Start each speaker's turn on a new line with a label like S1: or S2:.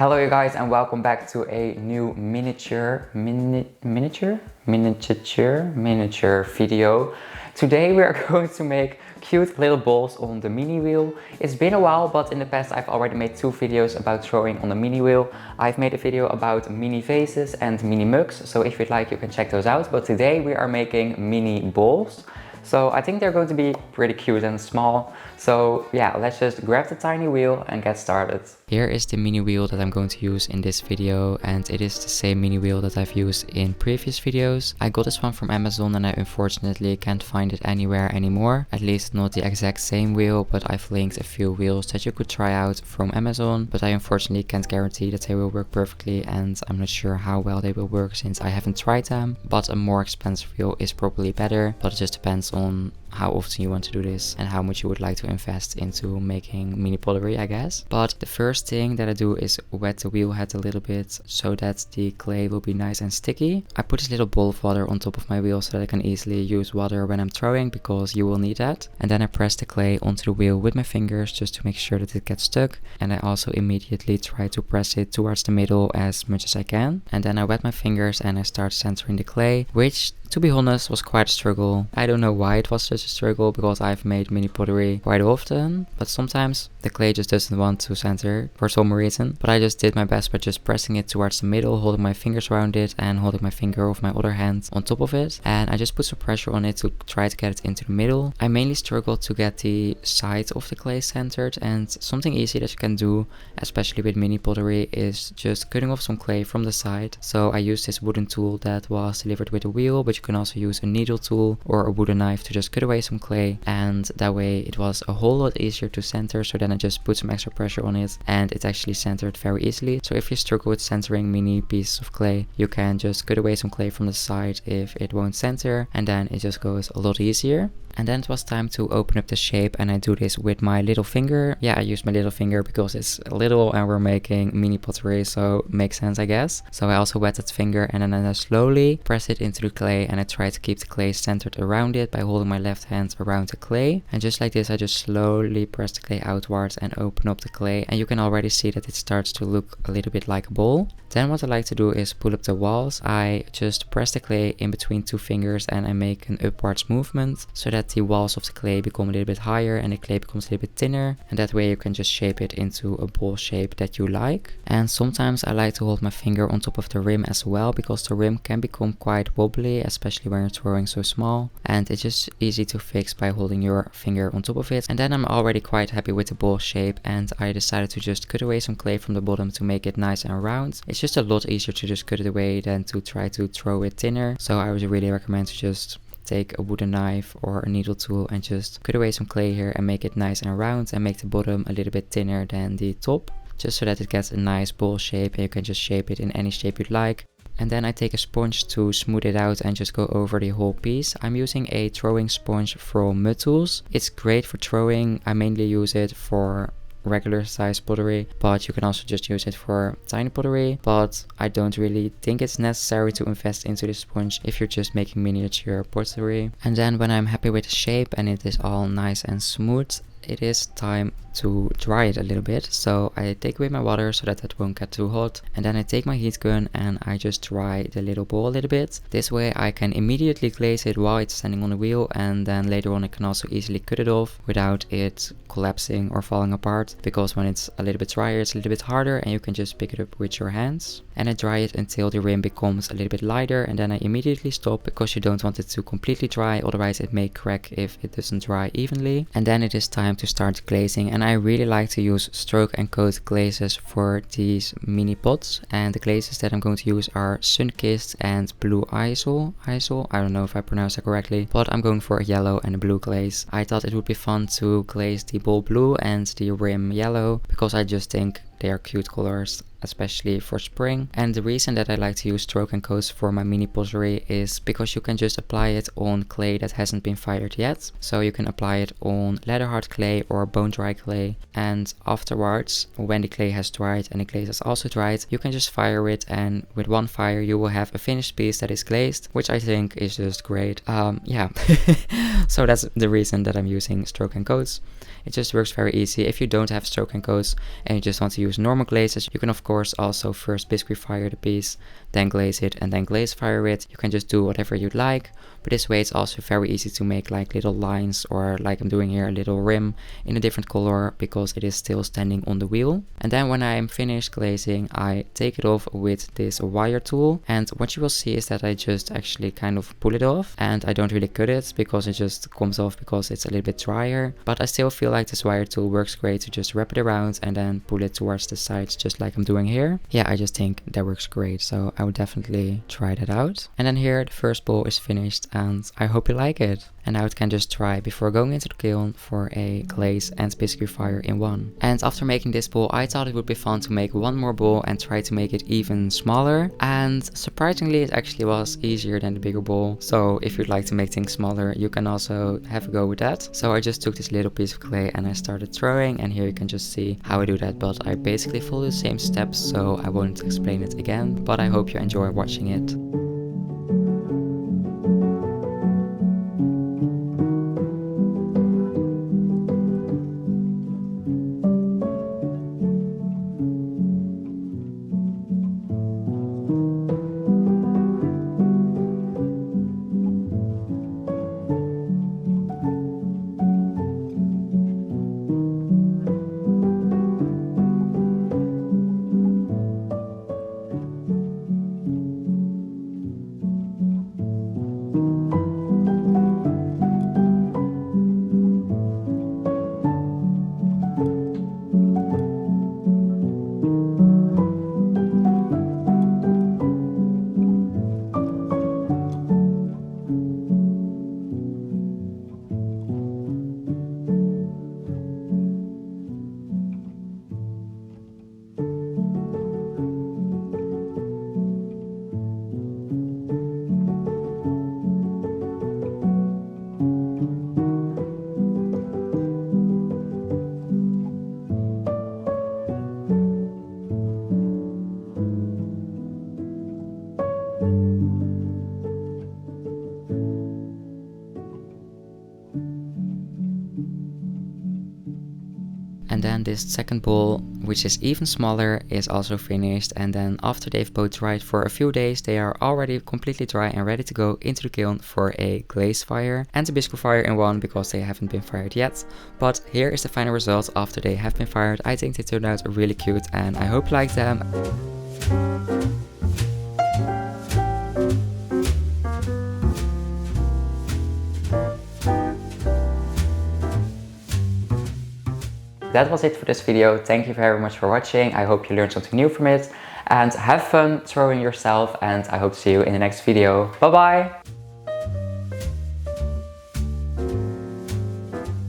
S1: Hello you guys and welcome back to a new miniature video. Today we are going to make cute little balls on the mini wheel. It's been a while, but in the past I've already made 2 videos about throwing on the mini wheel. I've made a video about mini vases and mini mugs, so if you'd like you can check those out. But today we are making mini balls. So I think they're going to be pretty cute and small. So yeah, let's just grab the tiny wheel and get started. Here is the mini wheel that I'm going to use in this video, and it is the same mini wheel that I've used in previous videos. I got this one from Amazon and I unfortunately can't find it anywhere anymore. At least not the exact same wheel, but I've linked a few wheels that you could try out from Amazon. But I unfortunately can't guarantee that they will work perfectly, and I'm not sure how well they will work since I haven't tried them. But a more expensive wheel is probably better, but it just depends on how often you want to do this and how much you would like to invest into making mini pottery, I guess. But the first thing that I do is wet the wheel head a little bit so that the clay will be nice and sticky. I put this little bowl of water on top of my wheel so that I can easily use water when I'm throwing, because you will need that. And then I press the clay onto the wheel with my fingers just to make sure that it gets stuck. And I also immediately try to press it towards the middle as much as I can. And then I wet my fingers and I start centering the clay, which to be honest was quite a struggle. I don't know why it was such a struggle, because I've made mini pottery quite often, but sometimes the clay just doesn't want to center for some reason. But I just did my best by just pressing it towards the middle, holding my fingers around it and holding my finger of my other hand on top of it. And I just put some pressure on it to try to get it into the middle. I mainly struggled to get the side of the clay centered, and something easy that you can do, especially with mini pottery, is just cutting off some clay from the side. So I used this wooden tool that was delivered with a wheel, but you can also use a needle tool or a wooden knife to just cut away some clay, and that way it was a whole lot easier to center. So then I just put some extra pressure on it and it actually centered very easily. So if you struggle with centering mini pieces of clay, you can just cut away some clay from the side if it won't center, and then it just goes a lot easier. And then it was time to open up the shape, and I do this with my little finger. Yeah, I use my little finger because it's little and we're making mini pottery, so it makes sense, I guess. So I also wet that finger and then I slowly press it into the clay, and I try to keep the clay centered around it by holding my left hand around the clay. And just like this, I just slowly press the clay outwards and open up the clay, and you can already see that it starts to look a little bit like a ball. Then what I like to do is pull up the walls. I just press the clay in between 2 fingers and I make an upwards movement so that the walls of the clay become a little bit higher and the clay becomes a little bit thinner, and that way you can just shape it into a ball shape that you like. And sometimes I like to hold my finger on top of the rim as well, because the rim can become quite wobbly, especially when you're throwing so small, and it's just easy to fix by holding your finger on top of it. And then I'm already quite happy with the ball shape, and I decided to just cut away some clay from the bottom to make it nice and round. It's just a lot easier to just cut it away than to try to throw it thinner, so I would really recommend to just take a wooden knife or a needle tool and just cut away some clay here and make it nice and round, and make the bottom a little bit thinner than the top, just so that it gets a nice ball shape, and you can just shape it in any shape you'd like. And then I take a sponge to smooth it out and just go over the whole piece. I'm using a throwing sponge from Mud Tools. It's great for throwing. I mainly use it for regular size pottery, but you can also just use it for tiny pottery. But I don't really think it's necessary to invest into this sponge if you're just making miniature pottery. And then when I'm happy with the shape and it is all nice and smooth, it is time to dry it a little bit. So I take away my water so that it won't get too hot, and then I take my heat gun and I just dry the little ball a little bit. This way I can immediately glaze it while it's standing on the wheel, and then later on I can also easily cut it off without it collapsing or falling apart, because when it's a little bit drier it's a little bit harder and you can just pick it up with your hands. And I dry it until the rim becomes a little bit lighter, and then I immediately stop, because you don't want it to completely dry, otherwise it may crack if it doesn't dry evenly. And then it is time to start glazing, and I really like to use stroke and coat glazes for these mini pots, and the glazes that I'm going to use are Sunkist and Blue Isle. I don't know if I pronounced that correctly, but I'm going for a yellow and a blue glaze. I thought it would be fun to glaze the ball blue and the rim yellow, because I just think they are cute colors, especially for spring. And the reason that I like to use stroke and coats for my mini pottery is because you can just apply it on clay that hasn't been fired yet. So you can apply it on leather hard clay or bone dry clay, and afterwards, when the clay has dried and the glaze has also dried, you can just fire it, and with one fire you will have a finished piece that is glazed, which I think is just great. Yeah. So that's the reason that I'm using stroke and coats. It just works very easy. If you don't have stroke and coats and you just want to use normal glazes, you can of course also first biscuit fire the piece, then glaze it, and then glaze fire it. You can just do whatever you'd like, but this way it's also very easy to make like little lines, or like I'm doing here, a little rim in a different color because it is still standing on the wheel. And then when I'm finished glazing, I take it off with this wire tool, and what you will see is that I just actually kind of pull it off, and I don't really cut it because it just comes off because it's a little bit drier. But I still feel like this wire tool works great to just wrap it around and then pull it towards the sides just like I'm doing here. Yeah, I just think that works great, so I would definitely try that out. And then here the first bowl is finished, and I hope you like it. And now it can just dry before going into the kiln for a glaze and biscuit fire in one. And after making this bowl, I thought it would be fun to make one more bowl and try to make it even smaller. And surprisingly, it actually was easier than the bigger bowl. So if you'd like to make things smaller, you can also have a go with that. So I just took this little piece of clay and I started throwing, and here you can just see how I do that. But I basically follow the same steps, so I won't explain it again. But I hope you enjoy watching it. And then this second bowl, which is even smaller, is also finished. And then after they've both dried for a few days, they are already completely dry and ready to go into the kiln for a glaze fire and a biscuit fire in one, because they haven't been fired yet. But here is the final result after they have been fired. I think they turned out really cute and I hope you like them. That was it for this video. Thank you very much for watching. I hope you learned something new from it, and have fun throwing yourself, and I hope to see you in the next video. Bye bye!